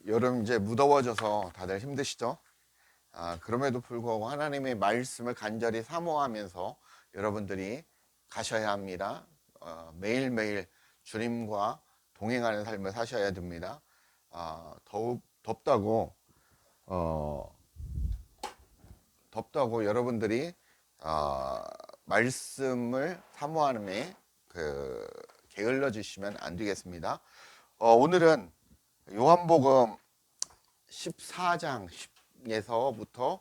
여름 이제 무더워져서 다들 힘드시죠? 그럼에도 불구하고 하나님의 말씀을 간절히 사모하면서 여러분들이 가셔야 합니다. 매일매일 주님과 동행하는 삶을 사셔야 됩니다. 더욱 어, 덥다고 여러분들이 말씀을 사모함에 게을러 주시면 안 되겠습니다. 오늘은 요한복음 14장에서부터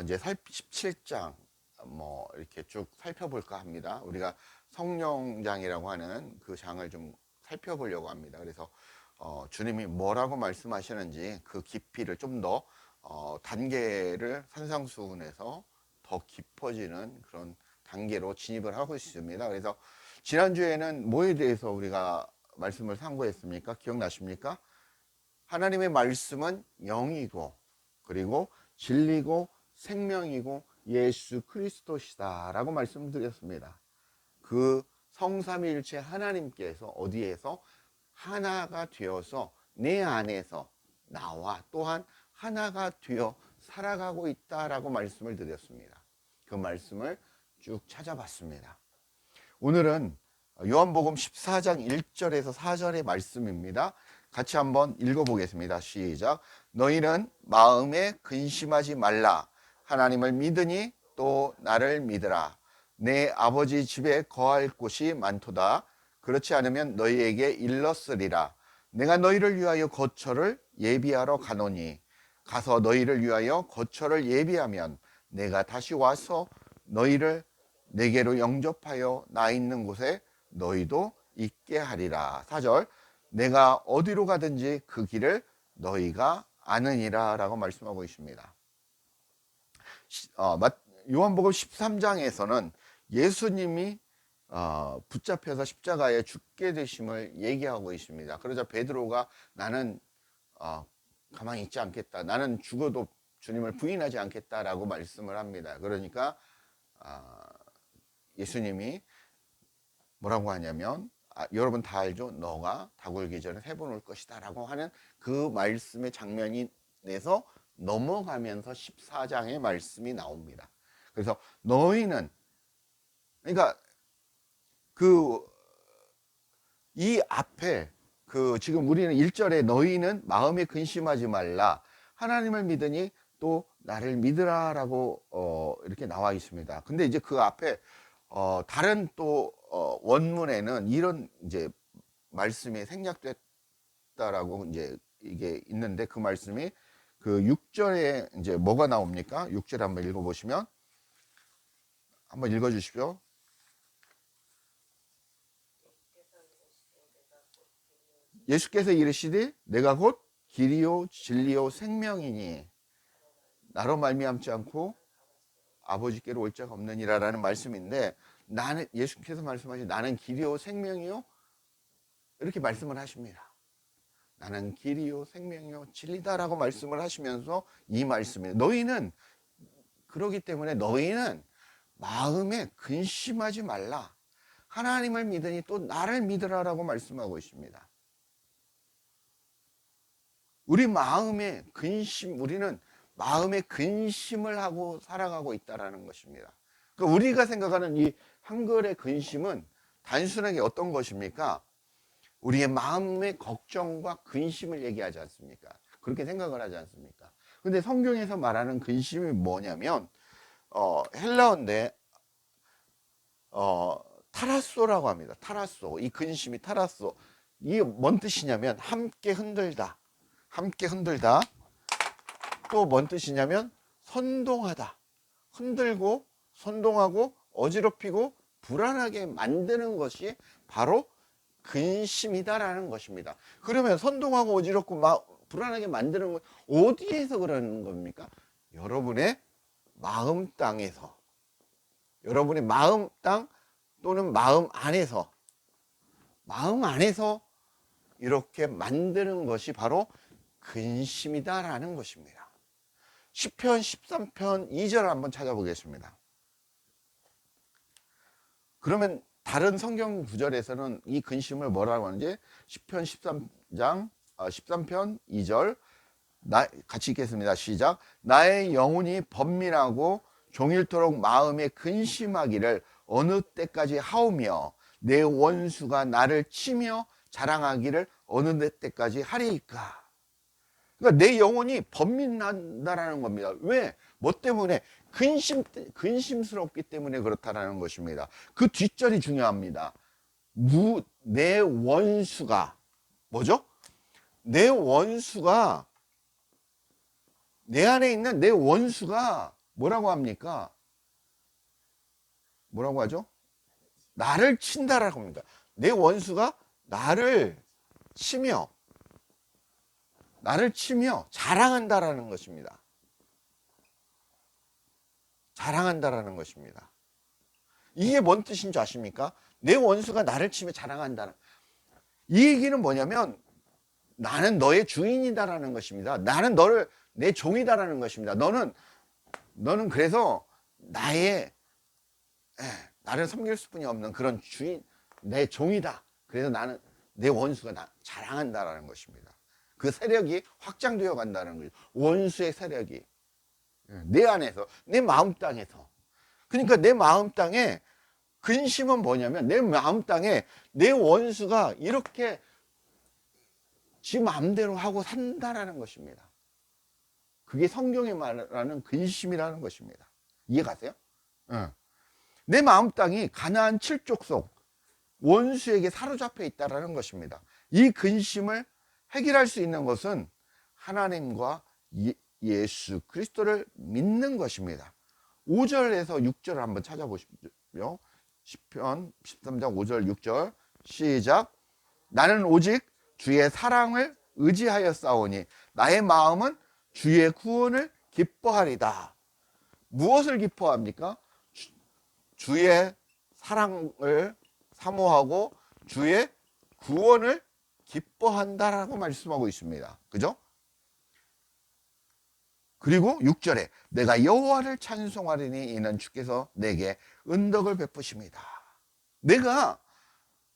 이제 17장 뭐 이렇게 쭉 살펴볼까 합니다. 우리가 성령장이라고 하는 그 장을 좀 살펴보려고 합니다. 그래서 주님이 뭐라고 말씀하시는지 그 깊이를 좀 더 단계를 산상수훈에서 더 깊어지는 그런 단계로 진입을 하고 있습니다. 그래서 지난주에는 뭐에 대해서 우리가 말씀을 상고했습니까? 기억나십니까? 하나님의 말씀은 영이고 그리고 진리고 생명이고 예수 그리스도시다 라고 말씀드렸습니다. 그 성삼위일체 하나님께서 어디에서 하나가 되어서 내 안에서 나와 또한 하나가 되어 살아가고 있다라고 말씀을 드렸습니다. 그 말씀을 쭉 찾아봤습니다. 오늘은 요한복음 14장 1절에서 4절의 말씀입니다. 같이 한번 읽어보겠습니다. 시작. 너희는 마음에 근심하지 말라. 하나님을 믿으니 또 나를 믿으라. 내 아버지 집에 거할 곳이 많도다. 그렇지 않으면 너희에게 일렀으리라. 내가 너희를 위하여 거처를 예비하러 가노니 가서 너희를 위하여 거처를 예비하면 내가 다시 와서 너희를 내게로 영접하여 나 있는 곳에 너희도 있게 하리라. 4절. 내가 어디로 가든지 그 길을 너희가 아느니라 라고 말씀하고 있습니다. 요한복음 13장에서는 예수님이 붙잡혀서 십자가에 죽게 되심을 얘기하고 있습니다. 그러자 베드로가 나는 가만히 있지 않겠다. 나는 죽어도 주님을 부인하지 않겠다라고 말씀을 합니다. 그러니까 예수님이 뭐라고 하냐면 여러분 다 알죠? 너가 닭울기 전에 3번 올 것이다 라고 하는 그 말씀의 장면이 내서 넘어가면서 14장의 말씀이 나옵니다. 그래서 너희는 그러니까 이 앞에 지금 우리는 1절에 너희는 마음에 근심하지 말라 하나님을 믿으니 또 나를 믿으라 라고 이렇게 나와 있습니다. 근데 이제 그 앞에 다른 또 원문에는 이런 이제 말씀이 생략됐다라고 이제 이게 있는데 그 말씀이 그 6절에 이제 뭐가 나옵니까? 6절 한번 읽어보시면 한번 읽어주십시오. 예수께서 이르시되 내가 곧 길이요 진리요 생명이니 나로 말미암지 않고 아버지께로 올 자가 없느니라라는 말씀인데 나는 예수께서 말씀하신 나는 길이요 생명이요 이렇게 말씀을 하십니다. 나는 길이요 생명이요 진리다라고 말씀을 하시면서 이 말씀이 너희는 그러기 때문에 너희는 마음에 근심하지 말라. 하나님을 믿으니 또 나를 믿으라라고 말씀하고 있습니다. 우리는 마음에 근심을 하고 살아가고 있다라는 것입니다. 그러니까 우리가 생각하는 이 한글의 근심은 단순하게 어떤 것입니까? 우리의 마음의 걱정과 근심을 얘기하지 않습니까? 그렇게 생각을 하지 않습니까? 근데 성경에서 말하는 근심이 뭐냐면 헬라어인데 타라소라고 합니다. 타라소. 이 근심이 타라소. 이게 뭔 뜻이냐면 함께 흔들다. 또 뭔 뜻이냐면 선동하다. 흔들고 선동하고 어지럽히고 불안하게 만드는 것이 바로 근심이다라는 것입니다. 그러면 선동하고 어지럽고 불안하게 만드는 건 어디에서 그러는 겁니까? 여러분의 마음 땅에서, 여러분의 마음 땅 또는 마음 안에서 이렇게 만드는 것이 바로 근심이다라는 것입니다. 시편 13편 2절 한번 찾아보겠습니다. 그러면 다른 성경 구절에서는 이 근심을 뭐라고 하는지 시편 13장 13편 2절 같이 읽겠습니다. 시작. 나의 영혼이 번민하고 종일토록 마음에 근심하기를 어느 때까지 하오며 내 원수가 나를 치며 자랑하기를 어느 때까지 하리이까. 그러니까 내 영혼이 번민한다라는 겁니다. 왜? 뭐 때문에? 근심스럽기 때문에 그렇다라는 것입니다. 그 뒷절이 중요합니다. 내 원수가 뭐죠? 내 원수가, 내 안에 있는 내 원수가 뭐라고 합니까? 뭐라고 하죠? 나를 친다라고 합니다. 내 원수가 나를 치며 자랑한다라는 것입니다. 자랑한다라는 것입니다. 이게 뭔 뜻인지 아십니까? 내 원수가 나를 치며 자랑한다는, 이 얘기는 뭐냐면 나는 너의 주인이다라는 것입니다. 나는 너를 내 종이다라는 것입니다. 너는 그래서 나를 섬길 수뿐이 없는 그런 주인, 내 종이다. 그래서 나는 내 원수가 나 자랑한다라는 것입니다. 그 세력이 확장되어 간다는 거죠. 원수의 세력이 내 안에서, 내 마음 땅에서. 그러니까 내 마음 땅에 근심은 뭐냐면 내 마음 땅에 내 원수가 이렇게 지 마음대로 하고 산다라는 것입니다. 그게 성경이 말하는 근심이라는 것입니다. 이해가세요? 내 마음 땅이 가나안 7족속 원수에게 사로잡혀 있다라는 것입니다. 이 근심을 해결할 수 있는 것은 하나님과 예수 그리스도를 믿는 것입니다. 5절에서 6절을 한번 찾아보십시오. 시편 13장 5절 6절 시작. 나는 오직 주의 사랑을 의지하여 싸우니 나의 마음은 주의 구원을 기뻐하리다. 무엇을 기뻐합니까? 주의 사랑을 사모하고 주의 구원을 기뻐한다라고 말씀하고 있습니다. 그죠? 그리고 6절에 내가 여호와를 찬송하리니 이는 주께서 내게 은덕을 베푸십니다. 내가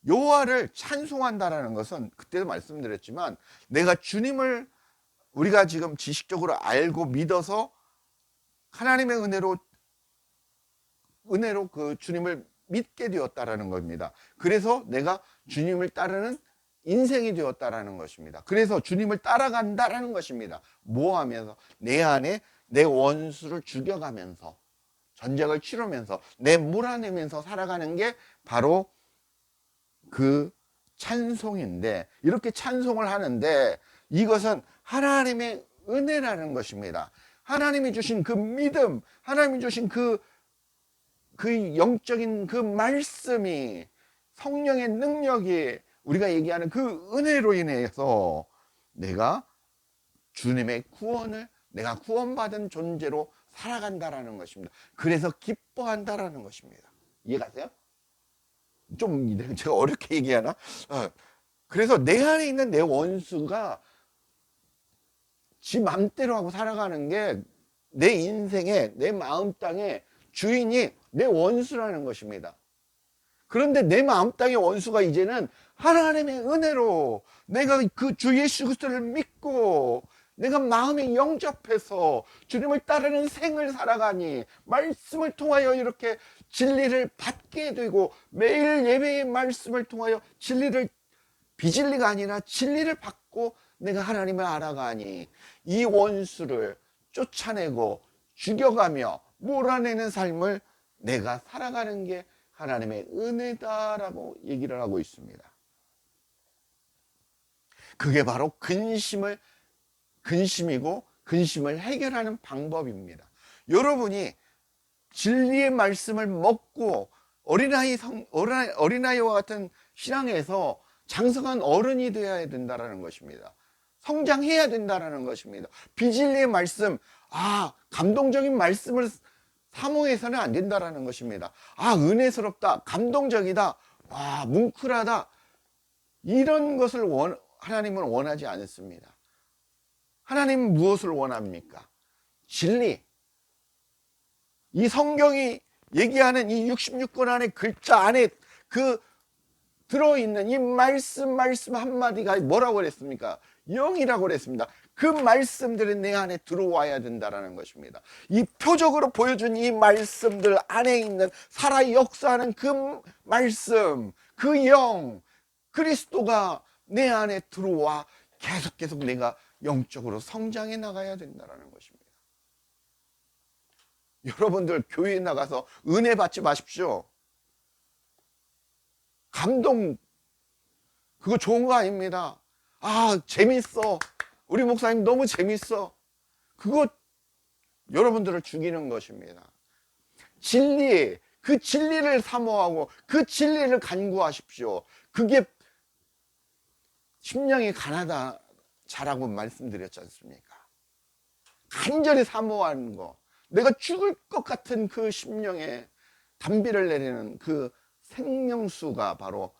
여호와를 찬송한다라는 것은 그때도 말씀드렸지만 내가 주님을 우리가 지금 지식적으로 알고 믿어서 하나님의 은혜로 그 주님을 믿게 되었다라는 겁니다. 그래서 내가 주님을 따르는 인생이 되었다라는 것입니다. 그래서 주님을 따라간다라는 것입니다. 뭐 하면서? 내 안에 내 원수를 죽여가면서 전쟁을 치르면서 몰아내면서 살아가는 게 바로 그 찬송인데, 이렇게 찬송을 하는데 이것은 하나님의 은혜라는 것입니다. 하나님이 주신 그 믿음, 하나님이 주신 그 영적인 그 말씀이, 성령의 능력이, 우리가 얘기하는 그 은혜로 인해서 내가 주님의 구원을, 내가 구원받은 존재로 살아간다라는 것입니다. 그래서 기뻐한다라는 것입니다. 이해가세요? 좀 제가 어렵게 얘기하나? 그래서 내 안에 있는 내 원수가 지 맘대로 하고 살아가는 게 내 인생에, 내 마음 땅에 주인이 내 원수라는 것입니다. 그런데 내 마음 땅의 원수가 이제는 하나님의 은혜로 내가 그 주 예수 그리스도를 믿고 내가 마음에 영접해서 주님을 따르는 생을 살아가니 말씀을 통하여 이렇게 진리를 받게 되고 매일 예배의 말씀을 통하여 비진리가 아니라 진리를 받고 내가 하나님을 알아가니 이 원수를 쫓아내고 죽여가며 몰아내는 삶을 내가 살아가는 게 하나님의 은혜다라고 얘기를 하고 있습니다. 그게 바로 근심이고 근심을 해결하는 방법입니다. 여러분이 진리의 말씀을 먹고 어린아이와 같은 신앙에서 장성한 어른이 되어야 된다는 것입니다. 성장해야 된다는 것입니다. 비진리의 말씀, 감동적인 말씀을 사모해서는 안 된다는 것입니다. 은혜스럽다, 감동적이다, 뭉클하다, 이런 것을 하나님은 원하지 않습니다. 하나님은 무엇을 원합니까? 진리. 이 성경이 얘기하는 이 66권 안에 글자 안에 그 들어있는 이 말씀 한마디가 뭐라고 그랬습니까? 영이라고 그랬습니다. 그 말씀들이 내 안에 들어와야 된다는 것입니다. 이 표적으로 보여준 이 말씀들 안에 있는 살아 역사하는 그 말씀, 그 영, 그리스도가 내 안에 들어와 계속 내가 영적으로 성장해 나가야 된다는 것입니다. 여러분들 교회에 나가서 은혜 받지 마십시오. 감동, 그거 좋은 거 아닙니다. 아, 재밌어. 우리 목사님 너무 재밌어. 그거 여러분들을 죽이는 것입니다. 진리, 그 진리를 사모하고 그 진리를 간구하십시오. 그게 심령이 가나다 자라고 말씀드렸지 않습니까? 간절히 사모하는 거. 내가 죽을 것 같은 그 심령에 단비를 내리는 그 생명수가 바로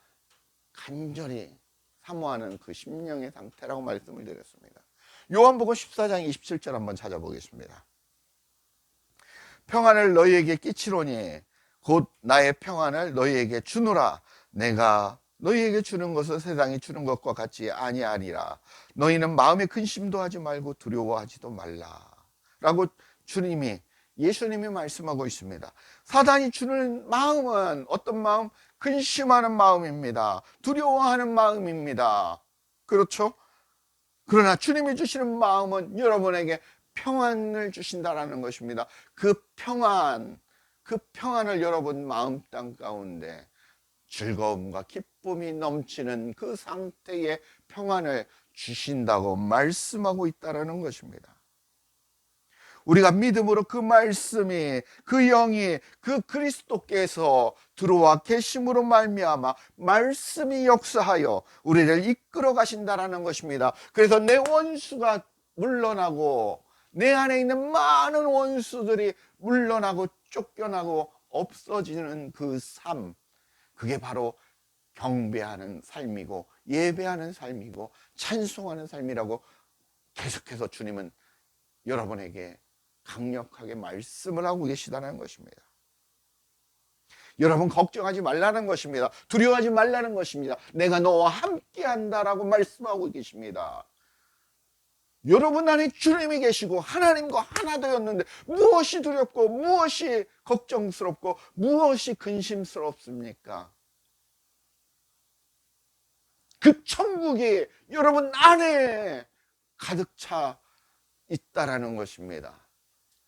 간절히 사모하는 그 심령의 상태라고 말씀을 드렸습니다. 요한복음 14장 27절 한번 찾아보겠습니다. 평안을 너희에게 끼치노니 곧 나의 평안을 너희에게 주노라. 내가 너희에게 주는 것은 세상이 주는 것과 같이 아니하리라. 너희는 마음에 근심도 하지 말고 두려워하지도 말라. 라고 예수님이 말씀하고 있습니다. 사단이 주는 마음은 어떤 마음? 근심하는 마음입니다. 두려워하는 마음입니다. 그렇죠? 그러나 주님이 주시는 마음은 여러분에게 평안을 주신다라는 것입니다. 그 평안을 여러분 마음 땅 가운데 즐거움과 기쁨이 넘치는 그 상태의 평안을 주신다고 말씀하고 있다라는 것입니다. 우리가 믿음으로 그 말씀이, 그 영이, 그 그리스도께서 들어와 계심으로 말미암아 말씀이 역사하여 우리를 이끌어 가신다라는 것입니다. 그래서 내 원수가 물러나고 내 안에 있는 많은 원수들이 물러나고 쫓겨나고 없어지는 그 삶, 그게 바로 경배하는 삶이고 예배하는 삶이고 찬송하는 삶이라고 계속해서 주님은 여러분에게 강력하게 말씀을 하고 계시다는 것입니다. 여러분 걱정하지 말라는 것입니다. 두려워하지 말라는 것입니다. 내가 너와 함께 한다라고 말씀하고 계십니다. 여러분 안에 주님이 계시고 하나님과 하나 되었는데 무엇이 두렵고 무엇이 걱정스럽고 무엇이 근심스럽습니까? 그 천국이 여러분 안에 가득 차 있다라는 것입니다.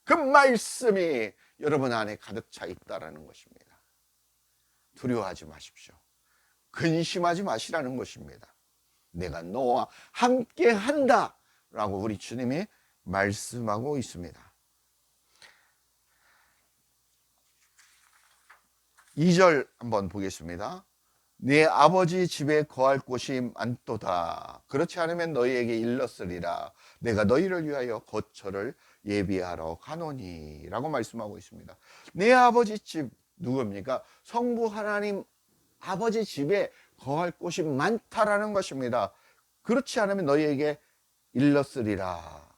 그 말씀이 여러분 안에 가득 차 있다라는 것입니다. 두려워하지 마십시오. 근심하지 마시라는 것입니다. 내가 너와 함께 한다 라고 우리 주님이 말씀하고 있습니다. 2절 한번 보겠습니다. 네 아버지 집에 거할 곳이 많도다. 그렇지 않으면 너희에게 일렀으리라. 내가 너희를 위하여 거처를 예비하러 가노니 라고 말씀하고 있습니다. 내 아버지 집 누굽니까? 성부 하나님 아버지 집에 거할 곳이 많다라는 것입니다. 그렇지 않으면 너희에게 일렀으리라.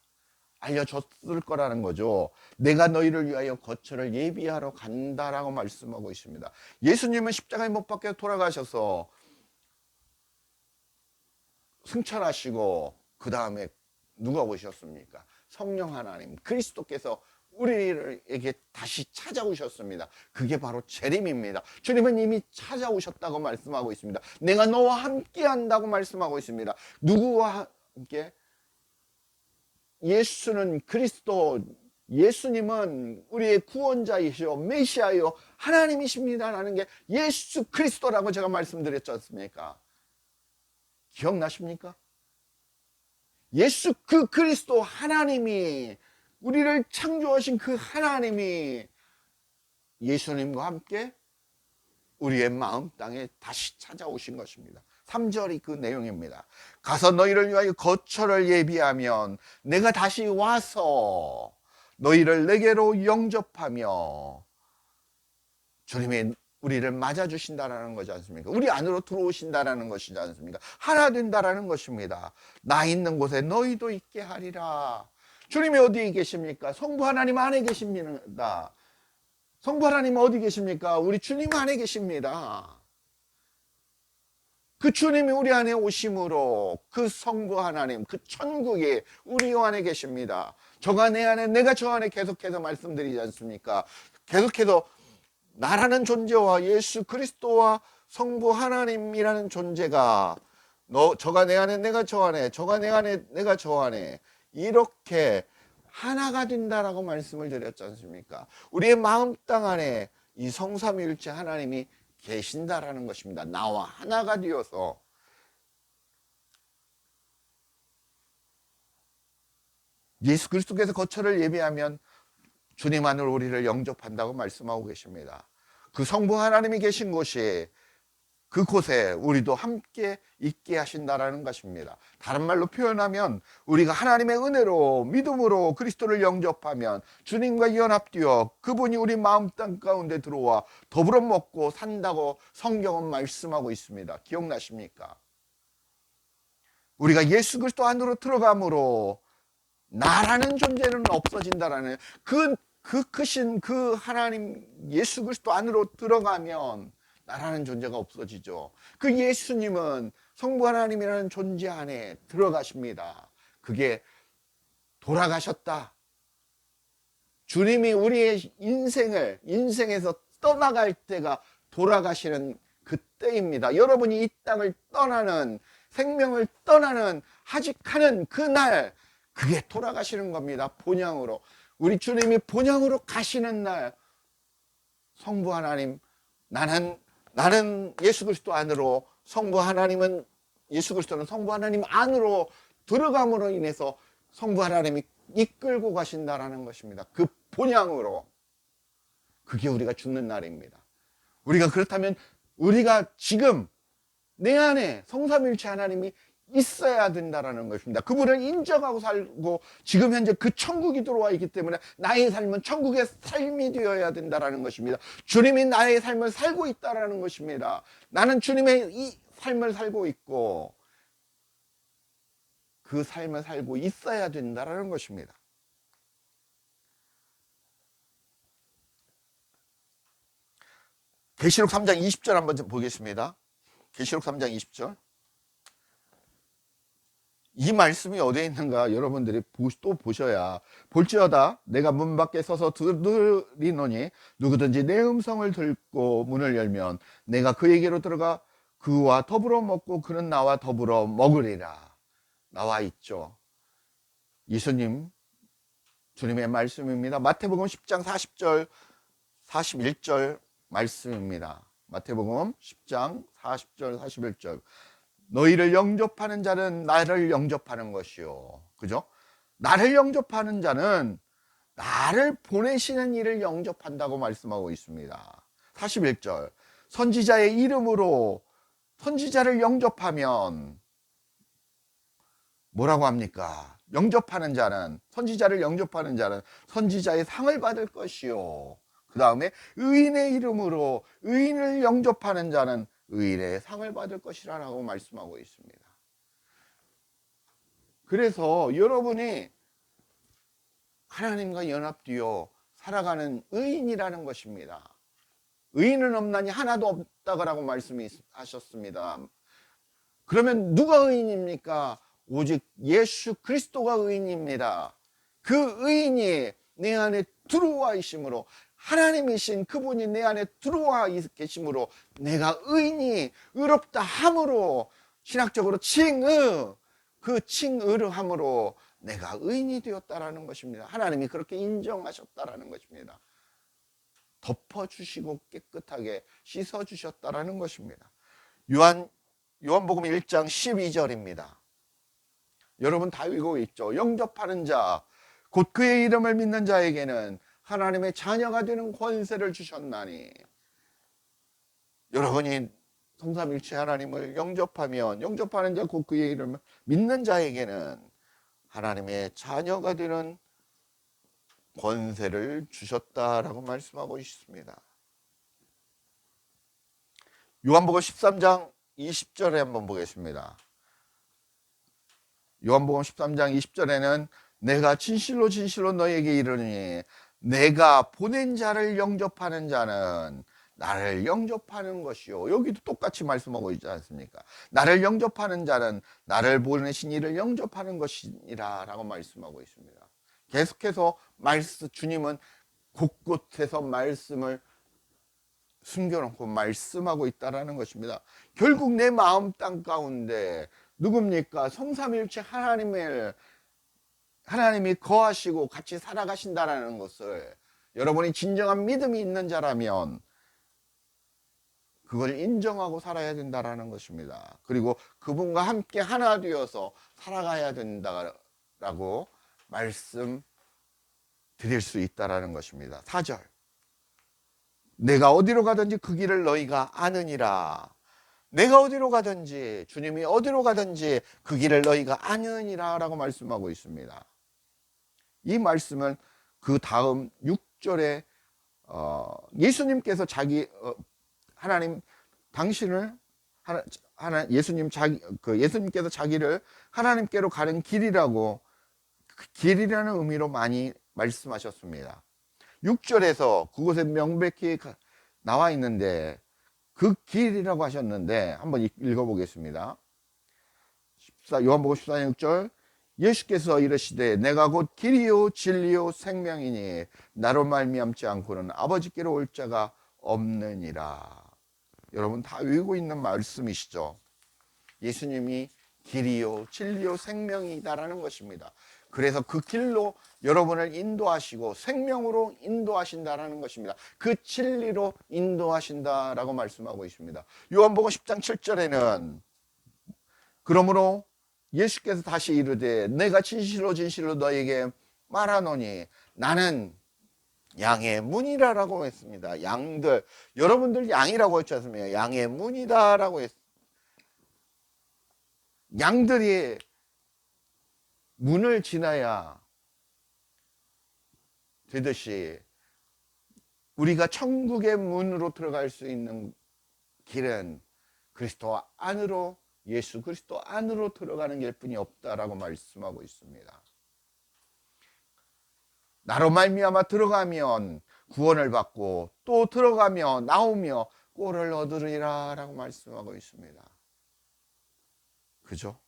알려줬을 거라는 거죠. 내가 너희를 위하여 거처를 예비하러 간다라고 말씀하고 있습니다. 예수님은 십자가에 못 박혀 돌아가셔서 승천하시고 그 다음에 누가 오셨습니까? 성령 하나님 그리스도께서 우리에게 다시 찾아오셨습니다. 그게 바로 재림입니다. 주님은 이미 찾아오셨다고 말씀하고 있습니다. 내가 너와 함께 한다고 말씀하고 있습니다. 누구와 함께? 예수는 그리스도, 예수님은 우리의 구원자이시오 메시아요 하나님이십니다라는 게 예수 그리스도라고 제가 말씀드렸지 않습니까? 기억나십니까? 예수 그 그리스도 하나님이 우리를 창조하신 그 하나님이 예수님과 함께 우리의 마음 땅에 다시 찾아오신 것입니다. 3절이 그 내용입니다. 가서 너희를 위하여 거처를 예비하면 내가 다시 와서 너희를 내게로 영접하며 주님이 우리를 맞아주신다는 거지 않습니까? 우리 안으로 들어오신다는 것이지 않습니까? 하나 된다는 것입니다. 나 있는 곳에 너희도 있게 하리라. 주님이 어디에 계십니까? 성부 하나님 안에 계십니다. 성부 하나님 어디 계십니까? 우리 주님 안에 계십니다. 그 주님이 우리 안에 오심으로 그 성부 하나님, 그 천국이 우리 안에 계십니다. 저가 내 안에, 내가 저 안에 계속해서 말씀드리지 않습니까? 계속해서 나라는 존재와 예수 그리스도와 성부 하나님이라는 존재가 저가 내 안에, 내가 저 안에, 저가 내 안에, 내가 저 안에 이렇게 하나가 된다라고 말씀을 드렸지 않습니까? 우리의 마음 땅 안에 이 성삼위일체 하나님이 계신다라는 것입니다. 나와 하나가 되어서 예수 그리스도께서 거처를 예비하면 주님 안으로 우리를 영접한다고 말씀하고 계십니다. 그 성부 하나님이 계신 곳이 그곳에 우리도 함께 있게 하신다라는 것입니다. 다른 말로 표현하면 우리가 하나님의 은혜로 믿음으로 그리스도를 영접하면 주님과 연합되어 그분이 우리 마음 땅 가운데 들어와 더불어 먹고 산다고 성경은 말씀하고 있습니다. 기억나십니까? 우리가 예수 그리스도 안으로 들어감으로 나라는 존재는 없어진다라는 그 크신 그 하나님 예수 그리스도 안으로 들어가면 나라는 존재가 없어지죠. 그 예수님은 성부 하나님이라는 존재 안에 들어가십니다. 그게 돌아가셨다. 주님이 우리의 인생에서 떠나갈 때가 돌아가시는 그때입니다. 여러분이 이 땅을 떠나는, 생명을 떠나는, 하직하는 그날, 그게 돌아가시는 겁니다. 본향으로. 우리 주님이 본향으로 가시는 날, 성부 하나님, 나는 예수 그리스도 안으로, 성부 하나님은, 예수 그리스도는 성부 하나님 안으로 들어감으로 인해서 성부 하나님이 이끌고 가신다라는 것입니다. 그 본향으로. 그게 우리가 죽는 날입니다. 우리가 그렇다면 우리가 지금 내 안에 성삼일체 하나님이 있어야 된다라는 것입니다. 그분을 인정하고 살고 지금 현재 그 천국이 들어와 있기 때문에 나의 삶은 천국의 삶이 되어야 된다라는 것입니다. 주님이 나의 삶을 살고 있다라는 것입니다. 나는 주님의 이 삶을 살고 있고 그 삶을 살고 있어야 된다라는 것입니다. 계시록 3장 20절 한번 보겠습니다. 계시록 3장 20절. 이 말씀이 어디에 있는가 여러분들이 또 보셔야. 볼지어다 내가 문 밖에 서서 두드리노니 누구든지 내 음성을 듣고 문을 열면 내가 그에게로 들어가 그와 더불어 먹고 그는 나와 더불어 먹으리라. 나와 있죠. 예수님 주님의 말씀입니다. 마태복음 10장 40절 41절 말씀입니다. 마태복음 10장 40절 41절. 너희를 영접하는 자는 나를 영접하는 것이요. 그죠? 나를 영접하는 자는 나를 보내시는 이를 영접한다고 말씀하고 있습니다. 41절. 선지자의 이름으로 선지자를 영접하면 뭐라고 합니까? 영접하는 자는, 선지자를 영접하는 자는 선지자의 상을 받을 것이요. 그 다음에 의인의 이름으로 의인을 영접하는 자는 의인의 상을 받을 것이라고 말씀하고 있습니다. 그래서 여러분이 하나님과 연합되어 살아가는 의인이라는 것입니다. 의인은 없나니 하나도 없다고 말씀하셨습니다. 그러면 누가 의인입니까? 오직 예수 그리스도가 의인입니다. 그 의인이 내 안에 들어와 있으므로, 하나님이신 그분이 내 안에 들어와 계심으로 내가 의인이 의롭다 함으로, 신학적으로 그 칭의를 함으로 내가 의인이 되었다라는 것입니다. 하나님이 그렇게 인정하셨다라는 것입니다. 덮어주시고 깨끗하게 씻어주셨다라는 것입니다. 요한복음 1장 12절입니다. 여러분 다 읽고 있죠. 영접하는 자, 곧 그의 이름을 믿는 자에게는 하나님의 자녀가 되는 권세를 주셨나니. 여러분이 성삼일체 하나님을 영접하면, 영접하는 자 곧 그의 이름을 믿는 자에게는 하나님의 자녀가 되는 권세를 주셨다라고 말씀하고 있습니다. 요한복음 13장 20절에 한번 보겠습니다. 요한복음 13장 20절에는 내가 진실로 진실로 너에게 이르니 내가 보낸 자를 영접하는 자는 나를 영접하는 것이요. 여기도 똑같이 말씀하고 있지 않습니까? 나를 영접하는 자는 나를 보내신 이를 영접하는 것이니라 라고 말씀하고 있습니다. 계속해서 주님은 곳곳에서 말씀을 숨겨놓고 말씀하고 있다라는 것입니다. 결국 내 마음 땅 가운데 누굽니까? 성삼일체 하나님이 거하시고 같이 살아가신다라는 것을 여러분이 진정한 믿음이 있는 자라면 그걸 인정하고 살아야 된다라는 것입니다. 그리고 그분과 함께 하나 되어서 살아가야 된다라고 말씀 드릴 수 있다라는 것입니다. 4절. 내가 어디로 가든지 그 길을 너희가 아느니라. 내가 어디로 가든지, 주님이 어디로 가든지 그 길을 너희가 아느니라 라고 말씀하고 있습니다. 이 말씀은 그 다음 6절에 예수님께서 하나님 당신을 예수님께서 자기를 하나님께로 가는 길이라고, 길이라는 의미로 많이 말씀하셨습니다. 6절에서 그곳에 명백히 나와 있는데 그 길이라고 하셨는데 한번 읽어보겠습니다. 요한복음 14장 6절. 예수께서 이르시되 내가 곧 길이요 진리요 생명이니 나로 말미암지 않고는 아버지께로 올 자가 없느니라. 여러분 다 외우고 있는 말씀이시죠. 예수님이 길이요 진리요 생명이다라는 것입니다. 그래서 그 길로 여러분을 인도하시고 생명으로 인도하신다라는 것입니다. 그 진리로 인도하신다라고 말씀하고 있습니다. 요한복음 10장 7절에는 그러므로 예수께서 다시 이르되 내가 진실로 진실로 너에게 말하노니 나는 양의 문이라라고 했습니다. 양들, 여러분들 양이라고 했지 않습니까? 양의 문이다라고 했습니다. 양들이 문을 지나야 되듯이 우리가 천국의 문으로 들어갈 수 있는 길은 그리스도 안으로, 예수 그리스도 안으로 들어가는 길뿐이 없다라고 말씀하고 있습니다. 나로 말미암아 들어가면 구원을 받고 또 들어가며 나오며 꼴을 얻으리라 라고 말씀하고 있습니다. 그죠?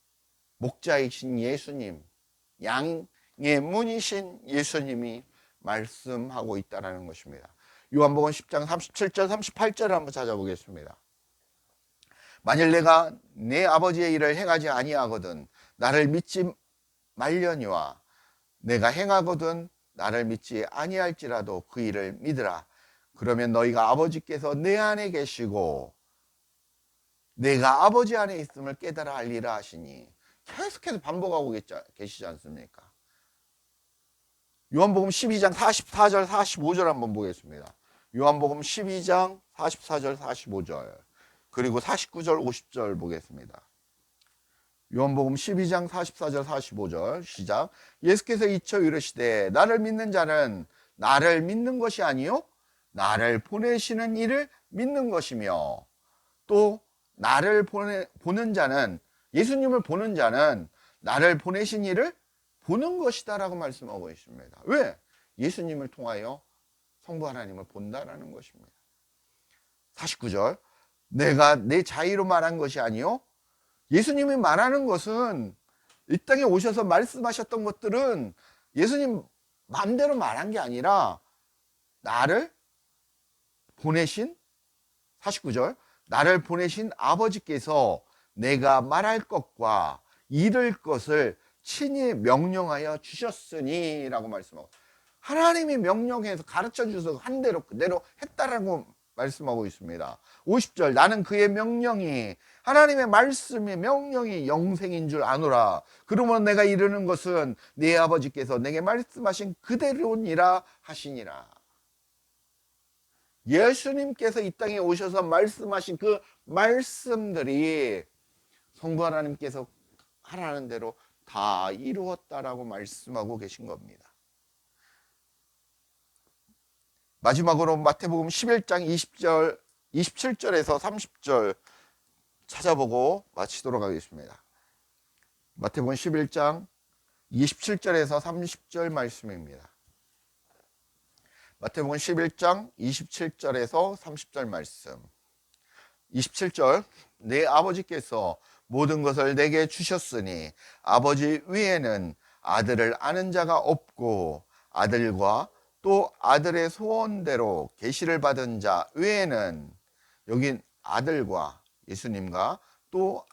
목자이신 예수님, 양의 문이신 예수님이 말씀하고 있다는 것입니다. 요한복음 10장 37절 38절을 한번 찾아보겠습니다. 만일 내가 내 아버지의 일을 행하지 아니하거든 나를 믿지 말려니와 내가 행하거든 나를 믿지 아니할지라도 그 일을 믿으라. 그러면 너희가 아버지께서 내 안에 계시고 내가 아버지 안에 있음을 깨달아 알리라 하시니, 계속해서 반복하고 계시지 않습니까? 요한복음 12장 44절 45절 한번 보겠습니다. 요한복음 12장 44절 45절 그리고 49절 50절 보겠습니다. 요한복음 12장 44절 45절 시작. 예수께서 이쳐 이르시되 나를 믿는 자는 나를 믿는 것이 아니요 나를 보내시는 이를 믿는 것이며 또 나를 보는 자는, 예수님을 보는 자는 나를 보내신 이를 보는 것이다 라고 말씀하고 있습니다. 왜? 예수님을 통하여 성부 하나님을 본다라는 것입니다. 49절. 내가 내 자의로 말한 것이 아니요 예수님이 말하는 것은, 이 땅에 오셔서 말씀하셨던 것들은 예수님 마음대로 말한 게 아니라 나를 보내신, 49절, 나를 보내신 아버지께서 내가 말할 것과 이룰 것을 친히 명령하여 주셨으니 라고 말씀하고, 하나님이 명령해서 가르쳐 주셔서 한 대로 그대로 했다라고 말씀하고 있습니다. 50절. 나는 그의 명령이, 하나님의 말씀의 명령이 영생인 줄 아노라. 그러면 내가 이르는 것은 네 아버지께서 내게 말씀하신 그대로니라 하시니라. 예수님께서 이 땅에 오셔서 말씀하신 그 말씀들이 성부 하나님께서 하라는 대로 다 이루었다라고 말씀하고 계신 겁니다. 마지막으로 마태복음 11장 20절, 27절에서 30절 찾아보고 마치도록 하겠습니다. 마태복음 11장 27절에서 30절 말씀입니다. 마태복음 11장 27절에서 30절 말씀. 27절, 내 아버지께서 모든 것을 내게 주셨으니 아버지 위에는 아들을 아는 자가 없고 아들과 또 아들의 소원대로 계시를 받은 자 외에는, 여긴 아들과 예수님과 또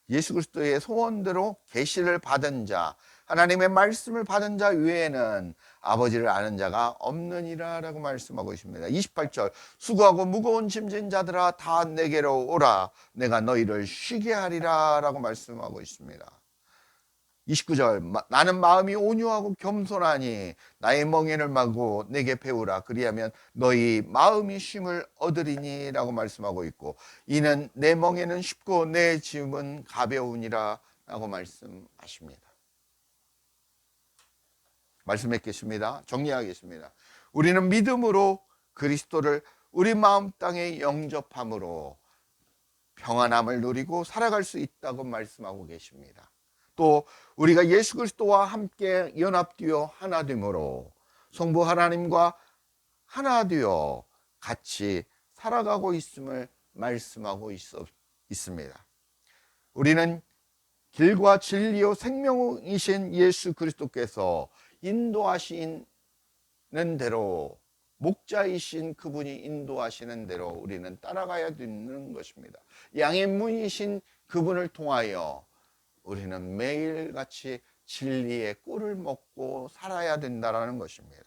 예수 그리스도의 소원대로 계시를 받은 자, 하나님의 말씀을 받은 자 외에는 아버지를 아는 자가 없느니라 라고 말씀하고 있습니다. 28절, 수고하고 무거운 짐진 자들아 다 내게로 오라, 내가 너희를 쉬게 하리라 라고 말씀하고 있습니다. 29절, 나는 마음이 온유하고 겸손하니 나의 멍에를 마고 내게 배우라, 그리하면 너희 마음이 쉼을 얻으리니 라고 말씀하고 있고, 이는 내 멍에는 쉽고 내 짐은 가벼우니라 라고 말씀하십니다. 말씀 맺겠습니다. 정리하겠습니다. 우리는 믿음으로 그리스도를 우리 마음 땅에 영접함으로 평안함을 누리고 살아갈 수 있다고 말씀하고 계십니다. 또 우리가 예수 그리스도와 함께 연합되어 하나됨으로 성부 하나님과 하나 되어 같이 살아가고 있음을 말씀하고 있습니다. 우리는 길과 진리요 생명이신 예수 그리스도께서 인도하시는 대로, 목자이신 그분이 인도하시는 대로 우리는 따라가야 되는 것입니다. 양의 문이신 그분을 통하여 우리는 매일같이 진리의 꿀을 먹고 살아야 된다는 것입니다.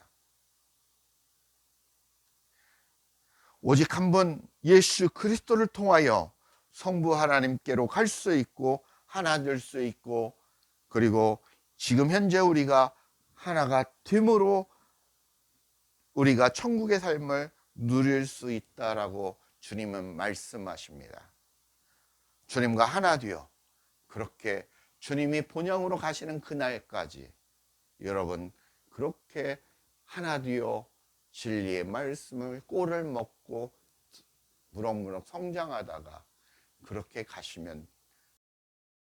오직 한 분 예수 그리스도를 통하여 성부 하나님께로 갈 수 있고 하나 될 수 있고, 그리고 지금 현재 우리가 하나가 됨으로 우리가 천국의 삶을 누릴 수 있다라고 주님은 말씀하십니다. 주님과 하나 되어 그렇게 주님이 본향으로 가시는 그날까지 여러분 그렇게 하나 되어 진리의 말씀을 꼴을 먹고 무럭무럭 성장하다가 그렇게 가시면